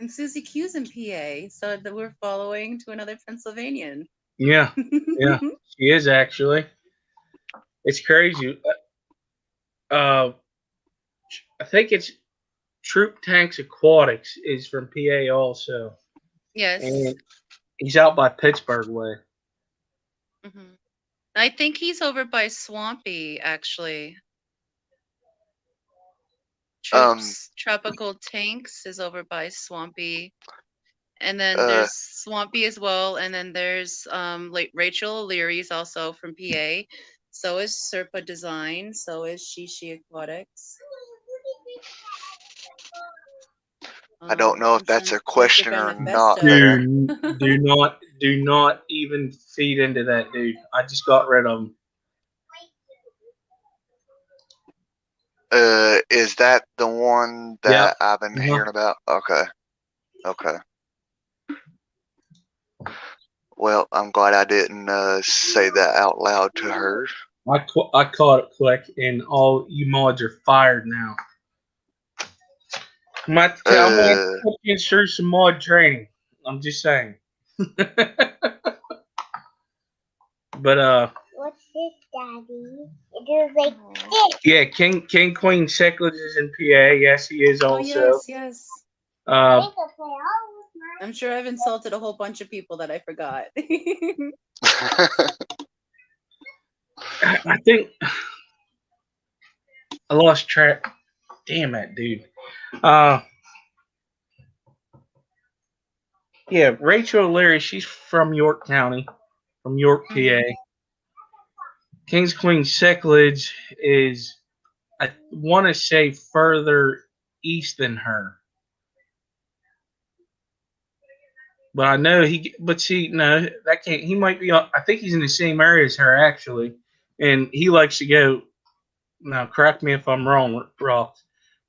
And Susie Q's in PA, so that we're following to another Pennsylvanian. Yeah, yeah, she is actually. It's crazy. Uh, I think it's Troop Tanks Aquatics is from PA also, Yes. and he's out by Pittsburgh way. Hmm. I think he's over by Swampy, actually. Um, Troops Tropical Tanks is over by Swampy. And then uh, there's Swampy as well. And then there's like Rachel O'Leary's also from PA. So is Serpa Design. So is Shishi Aquatics. I don't know if And that's a Sensor question or not Manifesto. there. Do not even feed into that, dude. I just got rid of him. Is that the one Yep. that I've been hearing about? Okay. Okay. Well, I'm glad I didn't say that out loud to her. I caught it quick, and all you mods are fired now. I'm going to put you through some mod training. I'm just saying. But What's this, Daddy? It is like this. yeah, King Queen Seckless is in PA. Yes, he is Oh also. yes, yes. Uh, I'm sure I've insulted a whole bunch of people that I forgot. I think I lost track. Damn it, dude. Yeah, Rachel O'Leary, she's from York County, from York, PA. King's Queen Secklage is, I want to say, further east than her. But I know but see, no, that can't, he might be, I think he's in the same area as her, actually. And he likes to go, now correct me if I'm wrong,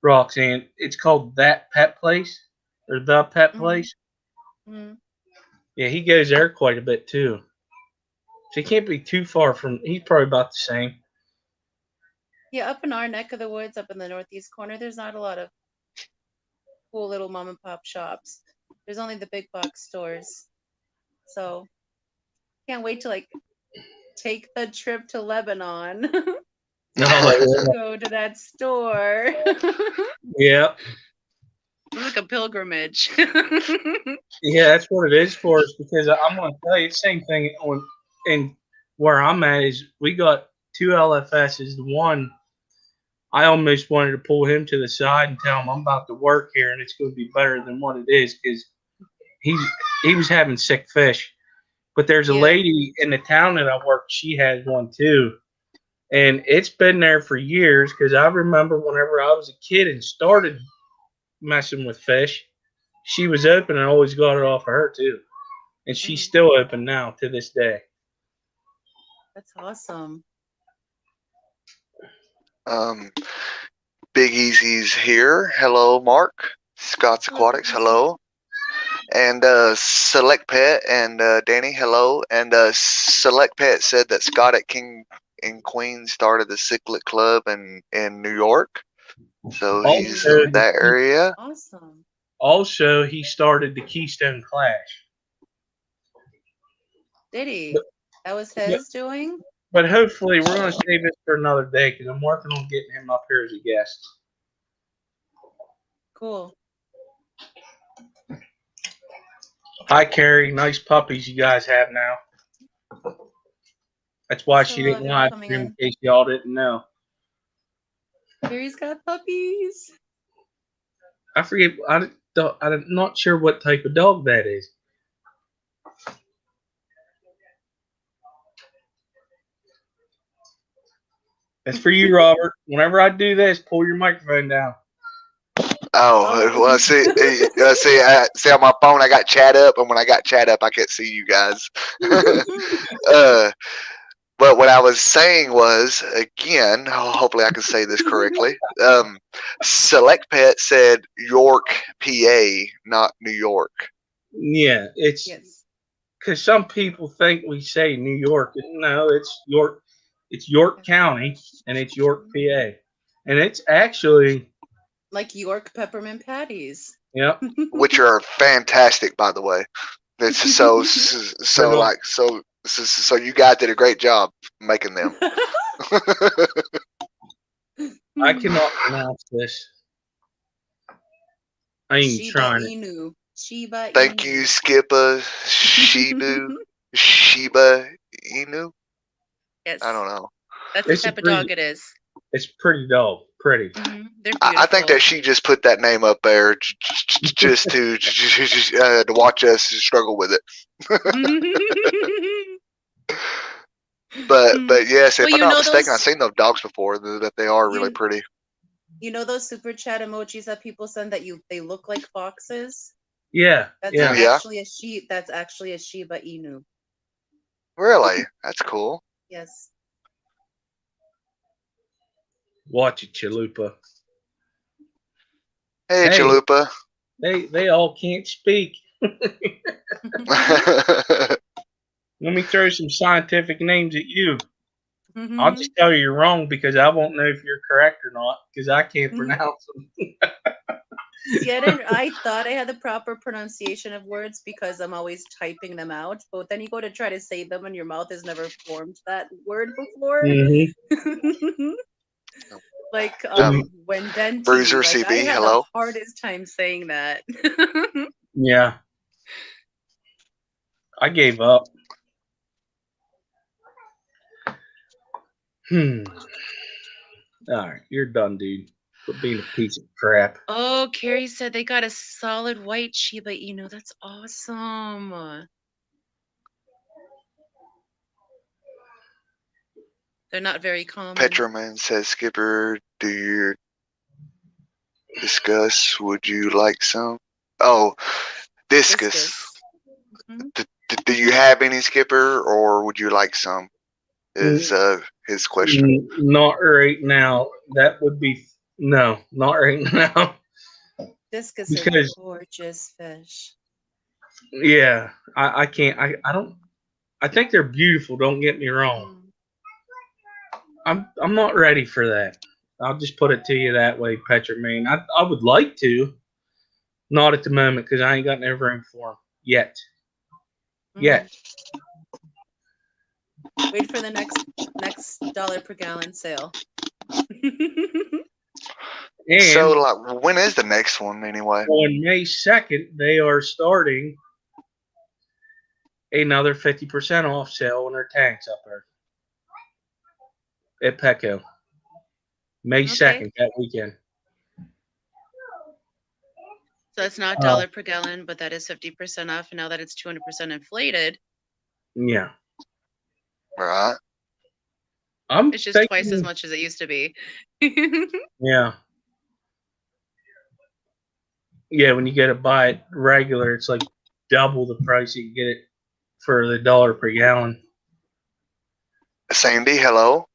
Roxanne, it's called That Pet Place, or The Pet Place. Mm-hmm. Yeah, he goes there quite a bit, too. So he can't be too far from, he's probably about the same. Yeah, up in our neck of the woods, up in the northeast corner, there's not a lot of cool little mom and pop shops. There's only the big box stores. So can't wait to like take the trip to Lebanon. Go to that store. Yeah. It's like a pilgrimage. Yeah, that's what it is for us, because I'm going to tell you the same thing in where I'm at is we got two LFSs. The one, I almost wanted to pull him to the side and tell him I'm about to work here and it's going to be better than what it is, because he was having sick fish. But there's a lady in the town that I work, she has one too. And it's been there for years, because I remember whenever I was a kid and started messing with fish, she was open and I always got it off of her too. And she's still open now to this day. That's awesome. Big Easy's here. Hello, Mark. Scott's Aquatics. Hello. And Select Pet and Danny. Hello. And Select Pet said that Scott at King and Queen started the Cichlid Club in New York. So he's in that area. Awesome. Also, he started the Keystone Clash. Did he? That was his doing? But hopefully, we're going to save this for another day, because I'm working on getting him up here as a guest. Cool. Hi, Carrie. Nice puppies you guys have now. That's why she Hello, didn't everyone live coming stream in in. case y'all didn't know. Carrie's got puppies. I forget. I'm not sure what type of dog that is. That's for you, Robert. Whenever I do this, pull your microphone down. Oh, well, see, see on my phone I got chat up, and when I got chat up, I can't see you guys. But what I was saying was, again, hopefully I can say this correctly. Select Pet said York, PA, not New York. Yeah, it's Yes. because some people think we say New York. No, it's York. It's York County, and it's York, PA, and it's actually Like York peppermint patties. yep. Which are fantastic, by the way. It's so you guys did a great job making them. I cannot pronounce this. I ain't even Shiba trying it. Inu. Shiba Thank Inu. you, Skipper, Shiba Inu. Yes. I don't know. That's the It's a type of dog it is. It's pretty dog. Pretty. They're beautiful. I think that she just put that name up there just to watch us struggle with it. But yes, if Well, I'm you not know mistaken, those- I've seen those dogs before. That they are really You- pretty. You know those super chat emojis that people send that they look like foxes? Yeah. That's Yeah. Yeah. actually a That's actually a Shiba Inu. Really, that's cool. Yes. Watch it, Chalupa. Hey, Hey. Chalupa. They all can't speak. Let me throw some scientific names at you. I'll just tell you're wrong because I won't know if you're correct or not because I can't pronounce them. See, I thought I had the proper pronunciation of words because I'm always typing them out, but then you go to try to say them and your mouth has never formed that word before. Like when denti, Bruiser like CB, I had hello. the hardest time saying that. Yeah. I gave up. All right, you're done, dude. Quit being a piece of crap. Oh, Carrie said they got a solid white Shiba Inu. That's awesome. They're not very common. Petroman says, Skipper, do you discuss? Would you like some? Oh, discus. Do you have any, Skipper, or would you like some? Is his question. Not right now. That would be no, not right now. Discus is a Because gorgeous fish. yeah, I can't. I don't. I think they're beautiful. Don't get me wrong. I'm not ready for that. I'll just put it to you that way, Petromane. I would like to, not at the moment because I ain't got no room for them yet. Yet. Wait for the next dollar per gallon sale. And so, like, when is the next one anyway? On May 2nd, they are starting another 50% off sale on their tanks up there at Petco. May 2nd, that weekend. So it's not dollar per gallon, but that is 50% off. And now that it's 200% inflated. Yeah. Right. It's just twice as much as it used to be. Yeah. Yeah, when you get it by it regular, it's like double the price you get it for the dollar per gallon. Sandy, hello.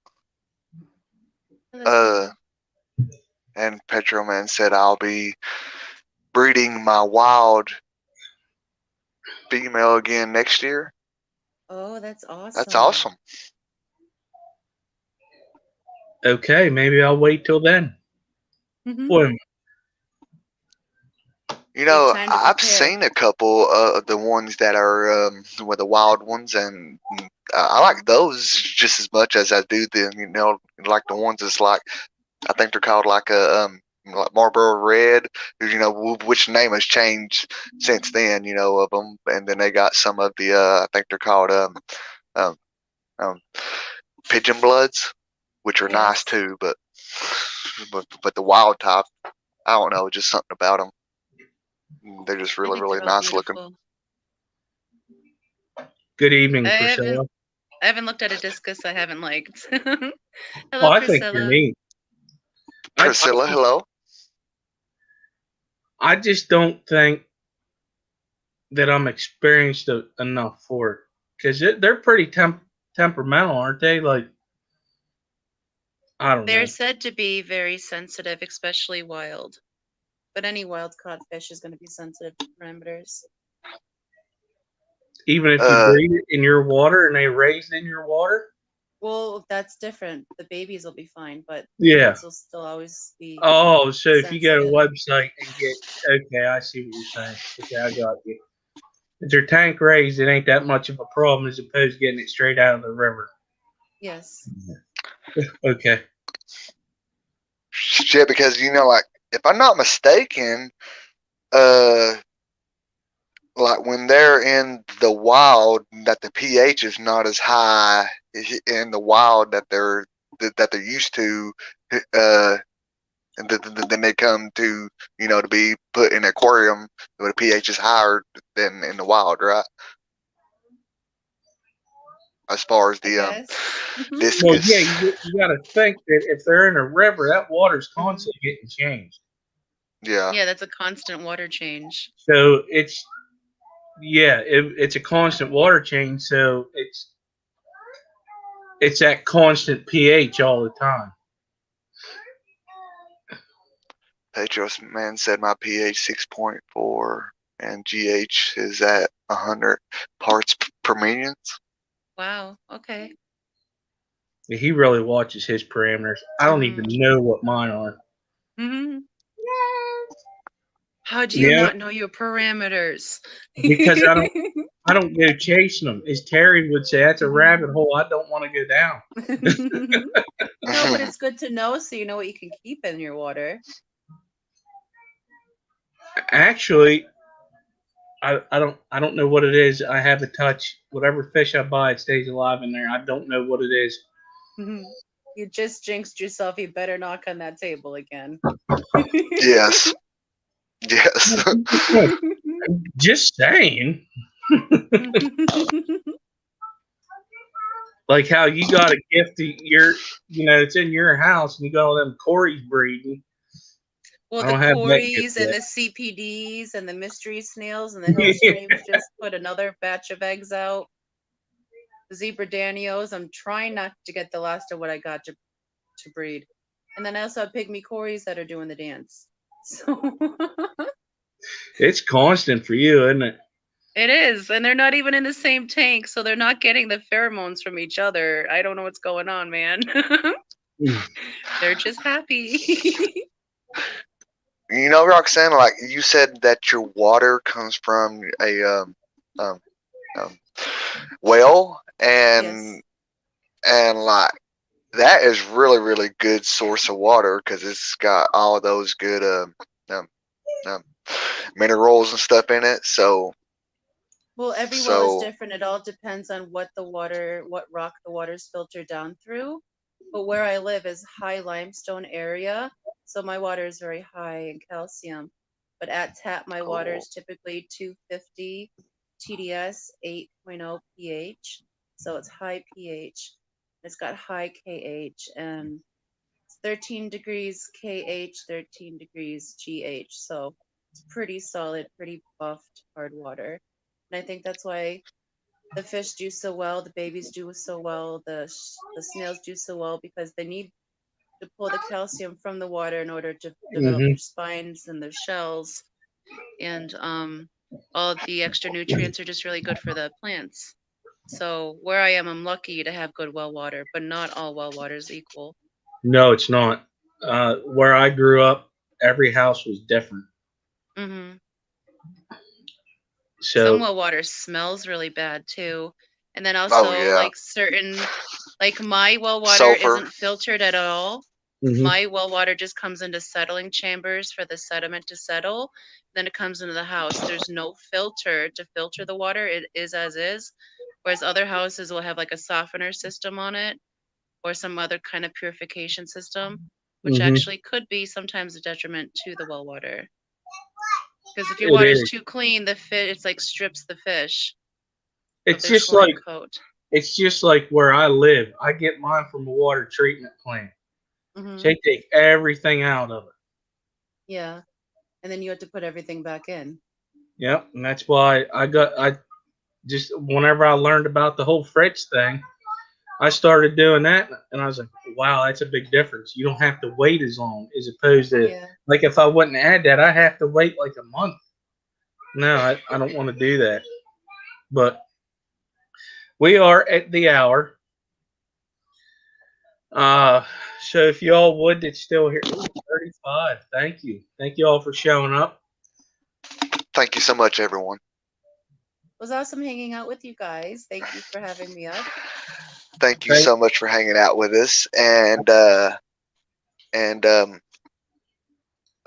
And Petroman said, I'll be breeding my wild female again next year. Oh, that's awesome. That's awesome. Okay, maybe I'll wait till then. Boy, you know, I've seen a couple of the ones that are with the wild ones, and I like those just as much as I do the, like the ones that's like, I think they're called like a like Marlboro Red, which name has changed since then, of them. And then they got some of the, I think they're called um, Pigeon Bloods, which are nice Yes. too, but the wild type, I don't know, just something about them. They're just I really, think really they're all nice looking. beautiful. Good evening, I Priscilla. haven't looked at a discus I haven't liked. Hello, Well, I think you're Priscilla. neat. Priscilla, hello. I just don't think that I'm experienced enough for it because they're pretty temperamental, aren't they? Like, I don't They're know. said to be very sensitive, especially wild. But any wild caught fish is going to be sensitive to parameters. Even if you breed it in your water and they raised in your water. Well, that's different. The babies will be fine, but Yeah. adults will still always be. Oh, so if you go to a sensitive. website and get, okay, I see what you're saying. Okay, I got you. If they're tank raised, it ain't that much of a problem as opposed to getting it straight out of the river. Yes. Okay. Shit, because like if I'm not mistaken, like when they're in the wild, that the pH is not as high in the wild that they're used to, and then they come to to be put in an aquarium where the pH is higher than in the wild, right? As far as the discus. Well, yeah, you got to think that if they're in a river, that water's constantly getting changed. Yeah. Yeah, that's a constant water change. So it's a constant water change. So it's that constant pH all the time. Petros man said my pH 6.4 and GH is at 100 parts per million. Wow. Okay. He really watches his parameters. I don't even know what mine are. Mm-hmm. How do you not know your parameters? Because I don't go chasing them. As Terry would say, that's a rabbit hole I don't want to go down. No, but it's good to know so you know what you can keep in your water. Actually, I don't know what it is. I have a touch. Whatever fish I buy, it stays alive in there. I don't know what it is. You just jinxed yourself. You better knock on that table again. Yes. Yes. Just saying. Like how you got a gift to it's in your house and you got all them Corey's breeding. Well, the Corys and the CPDs and the mystery snails and the hill streams just put another batch of eggs out. The zebra danios, I'm trying not to get the last of what I got to breed. And then I also have pygmy Corys that are doing the dance. So it's constant for you, isn't it? It is, and they're not even in the same tank, so they're not getting the pheromones from each other. I don't know what's going on, man. They're just happy. Roxanne, like you said that your water comes from a well, and like that is really, really good source of water because it's got all those good minerals and stuff in it. So, well, every well is different. It all depends on what rock the water's filtered down through. But where I live is high limestone area, so my water is very high in calcium. But at tap, my water is typically 250 TDS, 8.0 pH, so it's high pH. It's got high KH, and it's 13 degrees KH, 13 degrees GH, so it's pretty solid, pretty buffed hard water. And I think that's why the fish do so well, the babies do so well, the snails do so well, because they need to pull the calcium from the water in order to develop their spines and their shells, and all the extra nutrients are just really good for the plants. So where I am, I'm lucky to have good well water, but not all well water is equal. No, it's not. Where I grew up, every house was different. So some well water smells really bad too, and then also like certain, like my well water isn't filtered at all. My well water just comes into settling chambers for the sediment to settle. Then it comes into the house. There's no filter to filter the water. It is as is. Whereas other houses will have like a softener system on it or some other kind of purification system, which actually could be sometimes a detriment to the well water. Because if your It water's is. too clean, it's like strips the fish of It's their just chlorine like coat. it's just like where I live. I get mine from a water treatment plant. Hmm. They take everything out of it. Yeah. And then you have to put everything back in. Yep, and that's why I just whenever I learned about the whole Fritz thing, I started doing that, and I was like, wow, that's a big difference. You don't have to wait as long as opposed to Yeah. like if I wouldn't add that, I have to wait like a month. No, I don't want to do that. But we are at the hour. So if you all would, that's still here. Ooh, 35. Thank you. Thank you all for showing up. Thank you so much, everyone. It was awesome hanging out with you guys. Thank you for having me up. Thank you so much for hanging out with us, and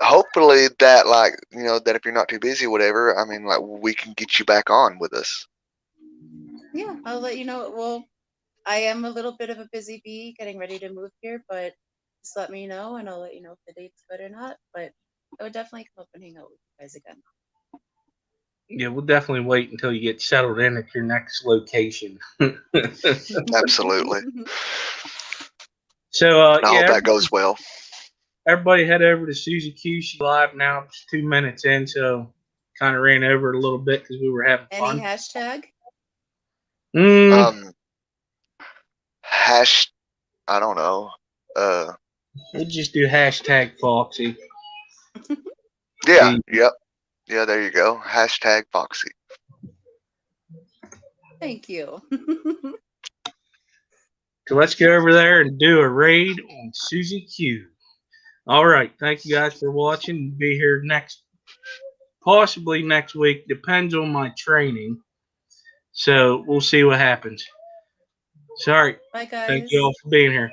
hopefully that that if you're not too busy, whatever, I mean, like we can get you back on with us. Yeah, I'll let you know. Well, I am a little bit of a busy bee getting ready to move here, but just let me know and I'll let you know if the date's good or not. But I would definitely come up and hang out with you guys again. Yeah, we'll definitely wait until you get settled in at your next location. Absolutely. So, I yeah, hope that goes well. everybody head over to Susie Q. She's live now. It's 2 minutes in, so kind of ran over it a little bit because we were having Any fun. hashtag? I don't know. We'll just do hashtag Foxie. Yeah, yep. Yeah, there you go. Hashtag Foxie. Thank you. So let's go over there and do a raid on Susie Q. All right. Thank you guys for watching. Be here possibly next week. Depends on my training. So we'll see what happens. Sorry. Bye, guys. Thank you all for being here.